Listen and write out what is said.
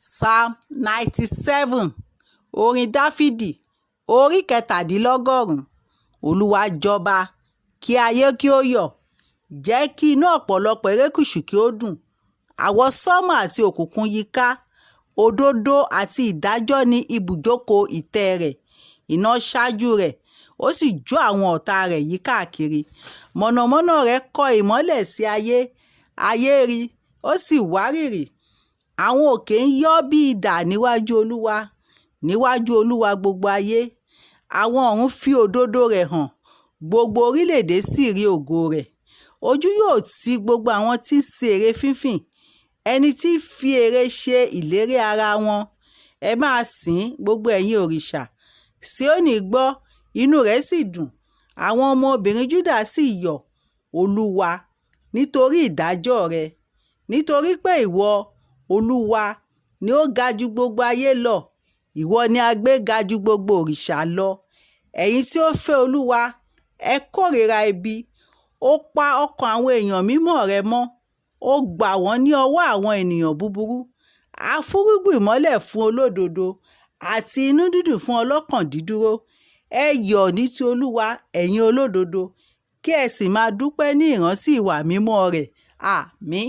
psalm 97 orin dáfídì orí kẹtàdínlọ́gọ́rùn-ún. olúwa jọba, kí ayé kí ó yọ̀, jẹ́ kí inú ọ̀pọ̀lọpọ̀ erékùṣù kí ó dùn. àwọsánmọ̀ àti òkùnkùn yíká, òdodo àti ìdájọ́ ní ibùjókòó ìtẹ́ rẹ̀. iná ṣáájú rẹ̀, ó sì jó àwọn ọ̀tá rẹ̀ yíkákiri. mọ̀nàmọ́ná rẹ̀ kọ ìmọ́lẹ̀ sí ayé, ayé rí, ó sì wárìrì. àwọn òkè ń yọ́ bí idà níwájú olúwa gbogbo ayé. àwọn ọ̀run fi òdodo rẹ̀ hàn, gbogbo orílẹ̀-èdè sì rí ògo rẹ̀. ojú yóò ti gbogbo àwọn tí ń ṣe ère fífìn, ẹni tí ń fi ère ṣe ìlérí ara wọn. ẹ máa sìn gbogbo ẹ̀yin òrìṣà. Síónì gbọ́, inú rẹ̀ sì dùn, àwọn ọmọbìnrin Júdà sì yọ̀, Olúwa, nítorí ìdájọ́ rẹ̀. nítorí pé ìwọ, Olúwa, ni ó ga ju gbogbo ayé lọ, ìwọ ni a gbé ga ju gbogbo òrìṣà lọ. ẹ̀yin tí ó fẹ́ Olúwa, ẹ kórìíra ibi. ó pa ọkàn àwọn èèyàn mímọ́ rẹ̀ mọ́, ó gbà wọ́n ní ọwọ́ àwọn ènìyàn búburú. a fúnrúgbìn mọ́lẹ̀ fún olódodo, àti inú dídùn fún ọlọ́kàn dídúró. ẹ yọ̀ ní ti Olúwa, ẹ̀yin olódodo, kí ẹ sì máa dúpẹ́ ní ìrántí ìwà mímọ́ rẹ̀. àmín.